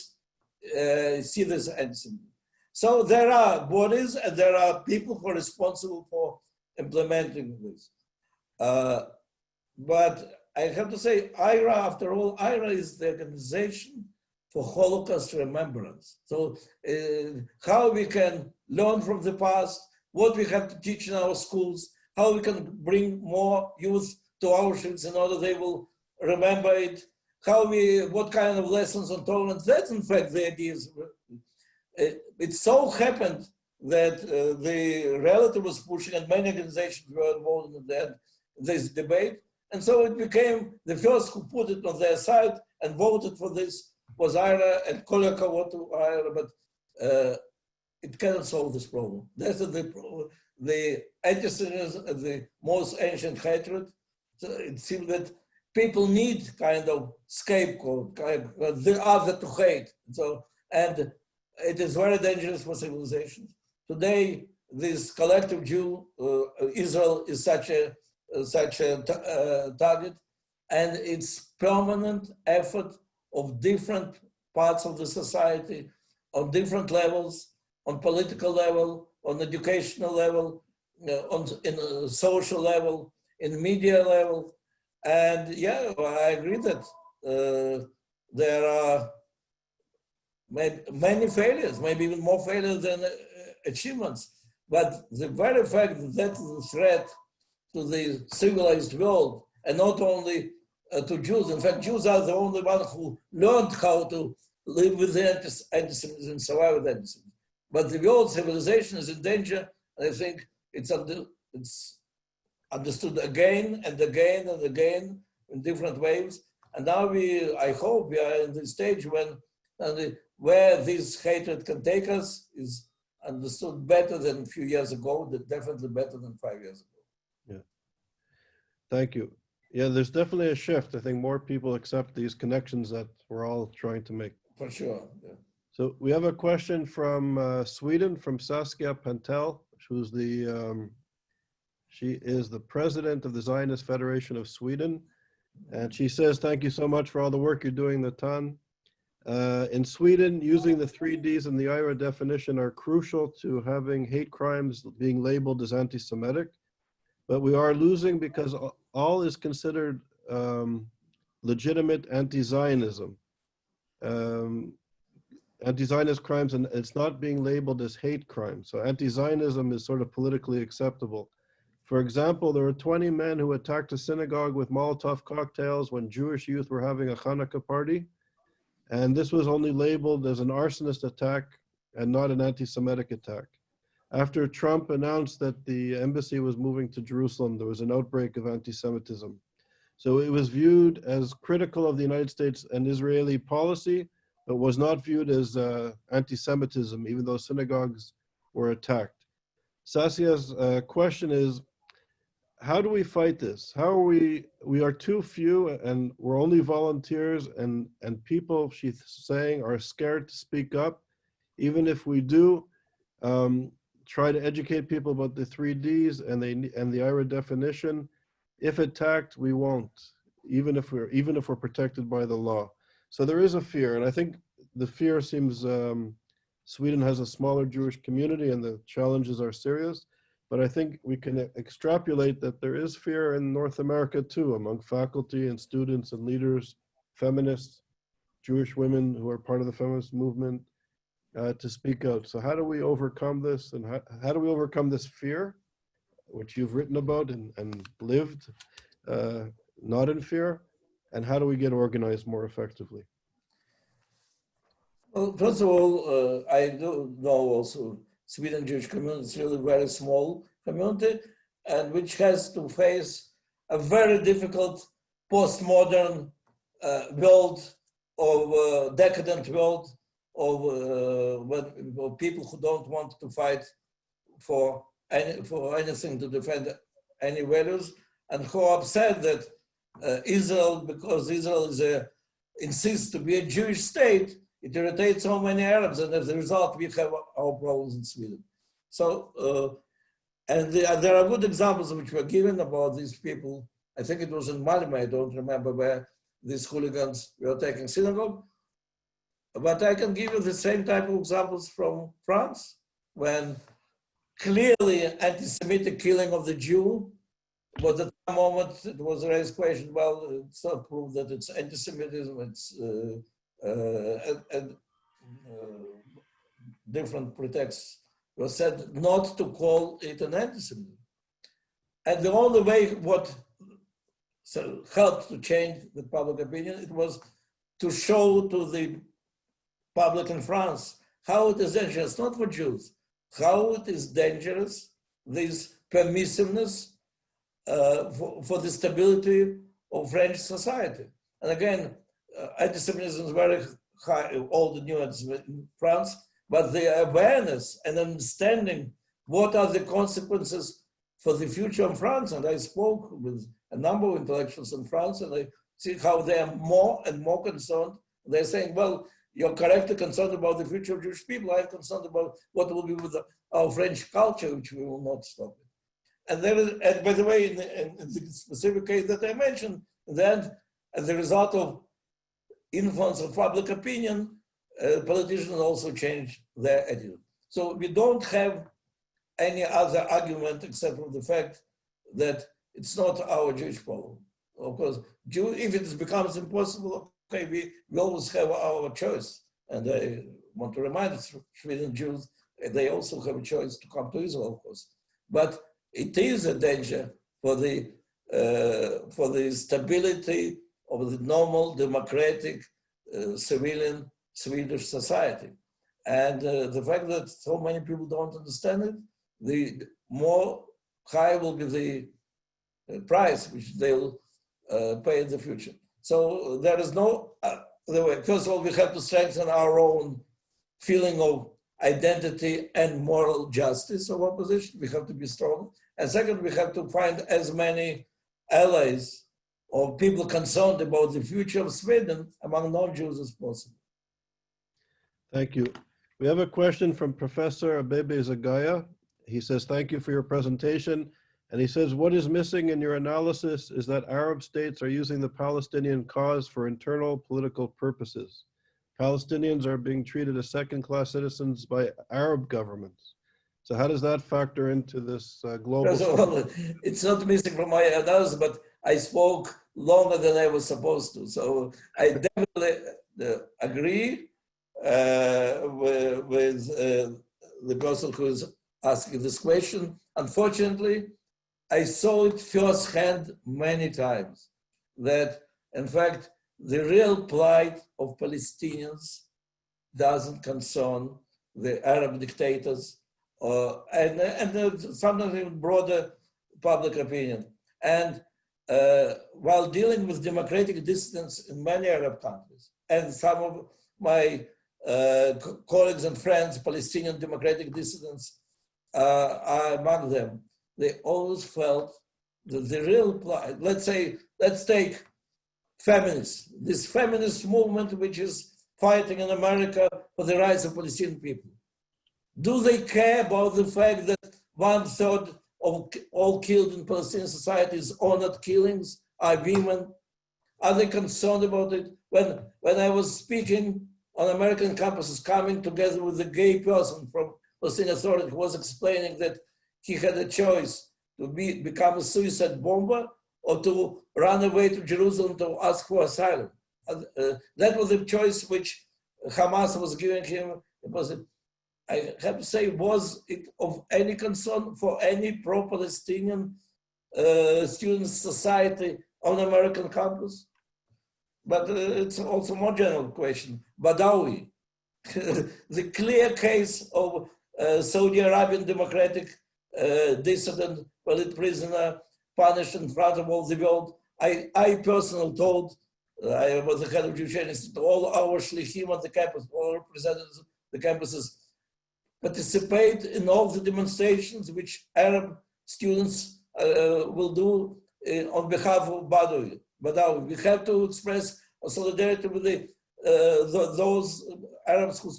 see this antisemitism. So there are bodies and there are people who are responsible for implementing this. But I have to say, IHRA, after all, IHRA is the organization for Holocaust remembrance. So how we can learn from the past, what we have to teach in our schools, how we can bring more youth to Auschwitz in order they will remember it, what kind of lessons on tolerance. That's in fact the ideas. It so happened that the relative was pushing, and many organizations were involved in this debate. And so it became the first who put it on their side and voted for this was IHRA, and Kolakavot to IHRA, but it cannot solve this problem. That's the problem. The anti-Semitism, the most ancient hatred. So it seems that people need kind of scapegoat, the other to hate. So, and it is very dangerous for civilizations. Today, this collective Jew, Israel is such a target, and it's permanent effort of different parts of the society on different levels, on political level, on educational level, in a social level, in media level. And yeah, I agree that there are many failures, maybe even more failures than achievements. But the very fact that that is a threat to the civilized world, and not only to Jews. In fact, Jews are the only ones who learned how to live with antisemitism and survive with antisemitism. But the world civilization is in danger, and I think it's understood again and again and again in different ways. And now I hope we are in the stage when where this hatred can take us is understood better than a few years ago, definitely better than 5 years ago. Yeah. Thank you. Yeah, there's definitely a shift. I think more people accept these connections that we're all trying to make. For sure. Yeah. So we have a question from Sweden, from Saskia Pantel, who's she is the president of the Zionist Federation of Sweden. And she says, thank you so much for all the work you're doing, Natan. In Sweden, using the 3 Ds and the IHRA definition are crucial to having hate crimes being labeled as anti-Semitic. But we are losing because all is considered legitimate anti-Zionism. Anti-Zionist crimes, and it's not being labeled as hate crimes. So anti-Zionism is sort of politically acceptable. For example, there were 20 men who attacked a synagogue with Molotov cocktails when Jewish youth were having a Hanukkah party. And this was only labeled as an arsonist attack and not an anti-Semitic attack. After Trump announced that the embassy was moving to Jerusalem, there was an outbreak of anti-Semitism. So it was viewed as critical of the United States and Israeli policy, but was not viewed as anti-Semitism, even though synagogues were attacked. Saskia's question is, how do we fight this? How are we are too few and we're only volunteers, and people, she's saying, are scared to speak up. Even if we do try to educate people about the 3 Ds and the IHRA definition, if attacked, we won't, even if we're protected by the law. So there is a fear, and I think the fear seems Sweden has a smaller Jewish community and the challenges are serious. But I think we can extrapolate that there is fear in North America too, among faculty and students and leaders, feminists, Jewish women who are part of the feminist movement, to speak out. So how do we overcome this, and how do we overcome this fear, which you've written about and lived, not in fear, and how do we get organized more effectively? Well, first of all, I do know also Sweden Jewish community is really very small community, and which has to face a very difficult postmodern world of decadent world of people who don't want to fight for anything to defend any values, and who are upset that Israel, because Israel insists to be a Jewish state, it irritates so many Arabs, and as a result, we have our problems in Sweden. So, and there are good examples which were given about these people. I think it was in Malmö, I don't remember where these hooligans were attacking synagogue. But I can give you the same type of examples from France, when clearly anti-Semitic killing of the Jew was at the moment it was raised question, well, it's not proof that it's anti-Semitism, it's different pretexts were said not to call it an antisemitism. And the only way what helped to change the public opinion, it was to show to the public in France how it is dangerous, not for Jews, how it is dangerous, this permissiveness for the stability of French society. And again, anti-Semitism is very high, all the new anti-Semitism in France, but the awareness and understanding what are the consequences for the future of France. And I spoke with a number of intellectuals in France, and I see how they are more and more concerned. They're saying, well, you're correctly concerned about the future of Jewish people. I'm concerned about what will be with our French culture, which we will not stop it. And then, and by the way, in the specific case that I mentioned, then as a result of influence of public opinion, politicians also change their attitude. So we don't have any other argument except for the fact that it's not our Jewish problem. Of course, if it becomes impossible, okay, we always have our choice. And I want to remind Sweden Jews, they also have a choice to come to Israel, of course. But it is a danger for the stability of the normal, democratic, civilian Swedish society. And the fact that so many people don't understand it, the more high will be the price which they'll pay in the future. So there is no other way. First of all, we have to strengthen our own feeling of identity and moral justice of opposition. We have to be strong. And second, we have to find as many allies or people concerned about the future of Sweden among non-Jews as possible. Thank you. We have a question from Professor Abebe Zagaya. He says, thank you for your presentation. And he says, what is missing in your analysis is that Arab states are using the Palestinian cause for internal political purposes. Palestinians are being treated as second-class citizens by Arab governments. So how does that factor into this global? First of all, it's not missing from my analysis, but I spoke longer than I was supposed to. So I definitely agree with the person who is asking this question. Unfortunately, I saw it firsthand many times that, in fact, the real plight of Palestinians doesn't concern the Arab dictators and sometimes even broader public opinion. And while dealing with democratic dissidents in many Arab countries, and some of my colleagues and friends, Palestinian democratic dissidents, are among them, they always felt that the real plight, let's take feminists, this feminist movement which is fighting in America for the rights of Palestinian people. Do they care about the fact that 1/3 of all killed in Palestinian society is honored killings, are women? Are they concerned about it? When I was speaking on American campuses, coming together with a gay person from Palestinian Authority who was explaining that he had a choice to become a suicide bomber or to run away to Jerusalem to ask for asylum. That was the choice which Hamas was giving him. I have to say, was it of any concern for any pro-Palestinian student society on American campus? But it's also a more general question. Badawi, the clear case of Saudi Arabian democratic dissident, political prisoner, punished in front of all the world. I personally told, I was the head of Jewish Institute, all our shlichim on the campus, all representatives of the campuses, participate in all the demonstrations which Arab students will do on behalf of Badawi. We have to express solidarity with those Arabs whose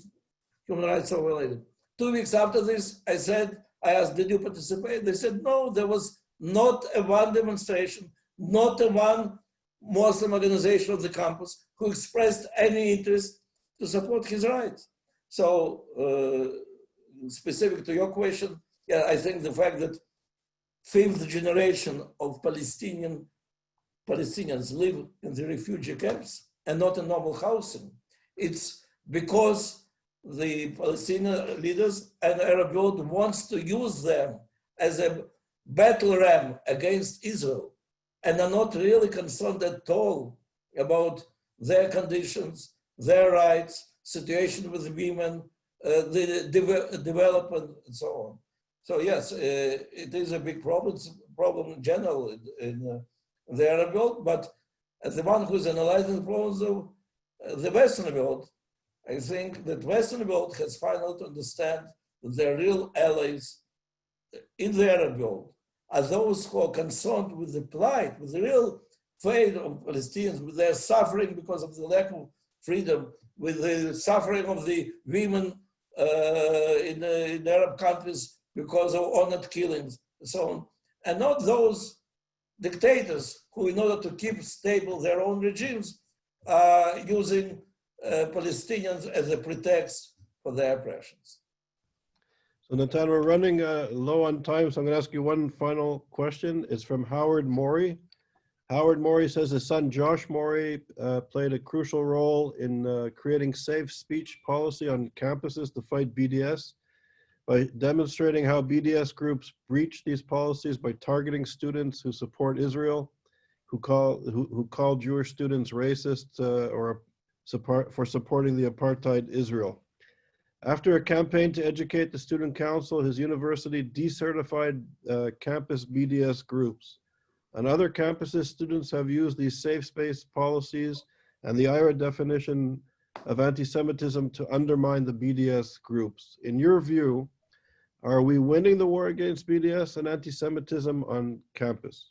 human rights are violated. 2 weeks after this, I asked, did you participate? They said, no, there was not a one demonstration, not a one Muslim organization of the campus who expressed any interest to support his rights. So, specific to your question, yeah, I think the fact that 5th generation of Palestinians live in the refugee camps and not in normal housing, it's because the Palestinian leaders and Arab world wants to use them as a battle ram against Israel and are not really concerned at all about their conditions, their rights, situation with women, the development, and so on. So yes, it is a big problem. It's a problem in general in the Arab world, but as the one who's analyzing the problems of the Western world, I think that Western world has finally to understand that their real allies in the Arab world are those who are concerned with the plight, with the real fate of Palestinians, with their suffering because of the lack of freedom, with the suffering of the women in Arab countries because of honored killings and so on, and not those dictators who, in order to keep stable their own regimes, are using Palestinians as a pretext for their oppressions. So Natan, we're running low on time, so I'm going to ask you one final question. It's from Howard Morey. Howard Morey says his son Josh Morey played a crucial role in creating safe speech policy on campuses to fight BDS by demonstrating how BDS groups breach these policies by targeting students who support Israel, who call Jewish students racist or for supporting the apartheid Israel. After a campaign to educate the student council, his university decertified campus BDS groups. On other campuses, students have used these safe space policies and the IHRA definition of anti-Semitism to undermine the BDS groups. In your view, are we winning the war against BDS and anti-Semitism on campus?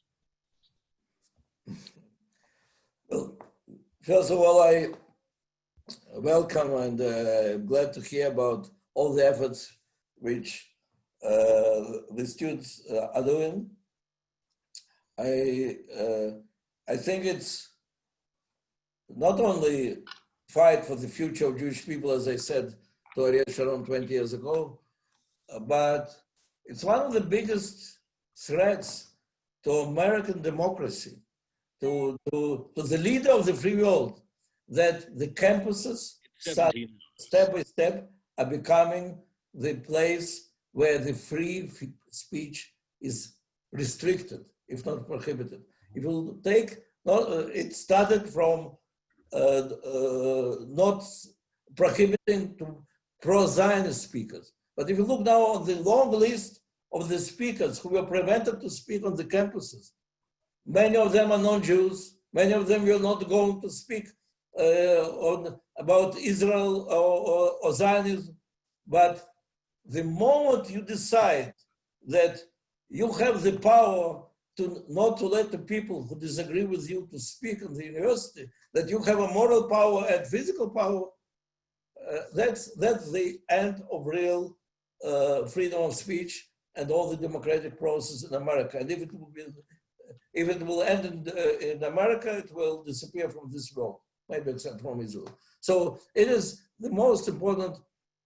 Well, first of all, I welcome and glad to hear about all the efforts which the students are doing. I think it's not only fight for the future of Jewish people, as I said to Ariel Sharon 20 years ago, but it's one of the biggest threats to American democracy, to the leader of the free world, that the campuses, step by step, are becoming the place where the free speech is restricted, if not prohibited. If you take, it started from not prohibiting to pro-Zionist speakers. But if you look now on the long list of the speakers who were prevented to speak on the campuses, many of them are non-Jews, many of them were not going to speak about Israel or Zionism. But the moment you decide that you have the power to not to let the people who disagree with you to speak in the university, that you have a moral power and physical power, that's the end of real freedom of speech and all the democratic process in America. And if it will end in America, it will disappear from this world, maybe except from Israel. So it is the most important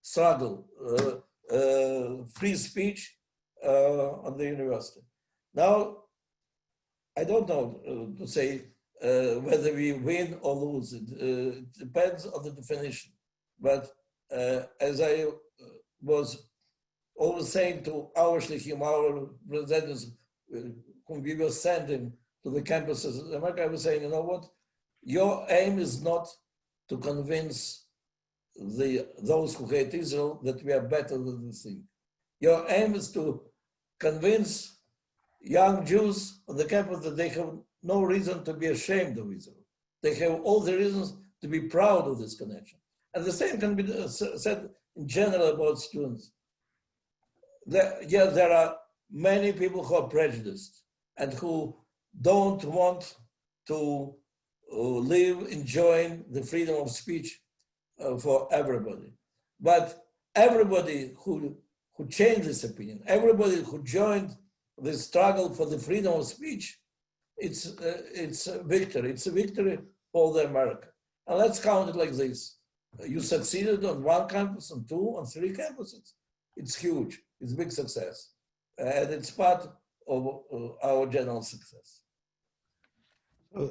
struggle, free speech on the university. Now, I don't know to say whether we win or lose. It depends on the definition. But as I was always saying to our shlichim, our representatives whom we were sending to the campuses in America, I was saying, you know what? Your aim is not to convince those who hate Israel that we are better than they think. Your aim is to convince young Jews on the campus that they have no reason to be ashamed of Israel. They have all the reasons to be proud of this connection. And the same can be said in general about students. There are many people who are prejudiced and who don't want to live enjoying the freedom of speech for everybody. But everybody who changed this opinion, everybody who joined the struggle for the freedom of speech, it's a victory. It's a victory for the America. And let's count it like this. You succeeded on one campus, on two, on three campuses. It's huge. It's a big success. And it's part of our general success.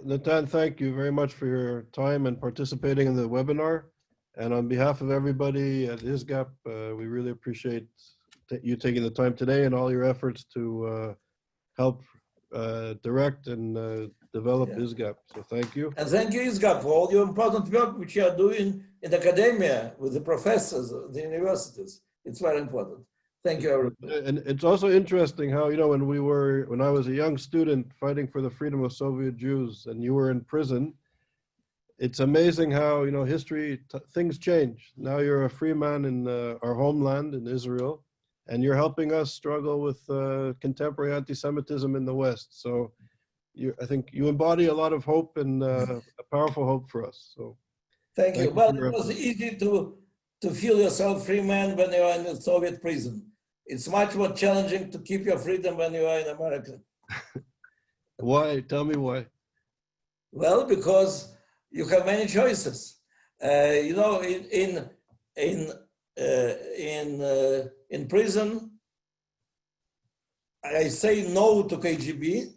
Natan, thank you very much for your time and participating in the webinar. And on behalf of everybody at ISGAP, we really appreciate you taking the time today and all your efforts to help direct and develop ISGAP. So thank you. And thank you, ISGAP, for all your important work which you are doing in academia with the professors of the universities. It's very important. Thank you, everybody. And it's also interesting how, when I was a young student fighting for the freedom of Soviet Jews and you were in prison, it's amazing how, history, things change. Now you're a free man in our homeland in Israel, and you're helping us struggle with contemporary anti-Semitism in the West. So I think you embody a lot of hope and a powerful hope for us. So thank you. Well, it was easy to feel yourself free man when you are in a Soviet prison. It's much more challenging to keep your freedom when you are in America. Why? Tell me why. Well, because you have many choices. In in prison, I say no to KGB,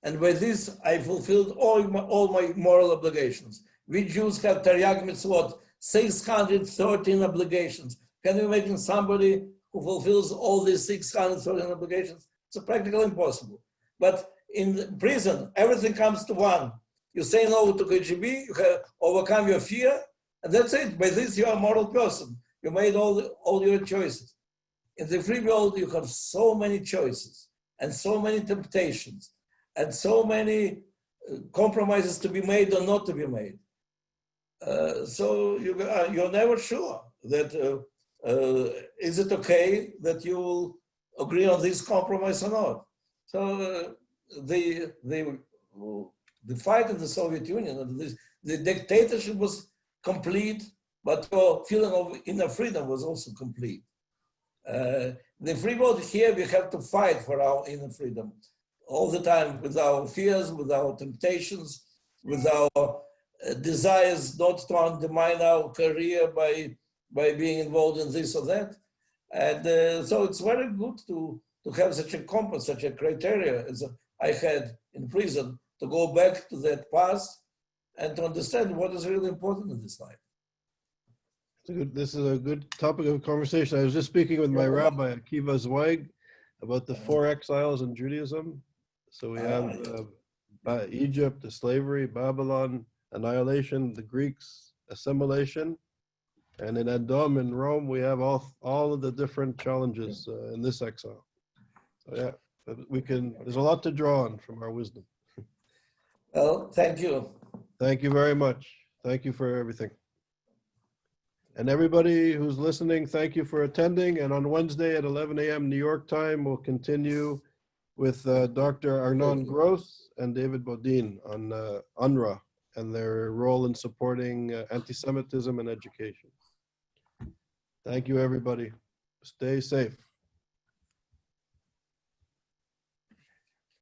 and by this I fulfilled all my moral obligations. We Jews have Taryag Mitzvot, 613 obligations. Can you imagine somebody who fulfills all these 613 obligations? It's practically impossible. But in prison, everything comes to one. You say no to KGB, you have overcome your fear, and that's it. By this, you are a moral person. You made all your choices. In the free world, you have so many choices and so many temptations and so many compromises to be made or not to be made. So you're never sure that is it okay that you will agree on this compromise or not. So the fight in the Soviet Union, the dictatorship was complete, but your feeling of inner freedom was also complete. The free world here, we have to fight for our inner freedom all the time with our fears, with our temptations, with our desires not to undermine our career by being involved in this or that. And so it's very good to have such a compass, such a criteria as I had in prison, to go back to that past and to understand what is really important in this life. This is a good topic of conversation. I was just speaking with my rabbi, Akiva Zweig, about the 4 exiles in Judaism. So we have Egypt, the slavery, Babylon, annihilation, the Greeks, assimilation. And in Edom in Rome, we have all of the different challenges in this exile. So yeah, there's a lot to draw on from our wisdom. Well, thank you. Thank you very much. Thank you for everything. And everybody who's listening, thank you for attending. And on Wednesday at 11 a.m. New York time, we'll continue with Dr. Arnon Gross and David Bodine on UNRWA and their role in supporting anti-Semitism and education. Thank you, everybody. Stay safe.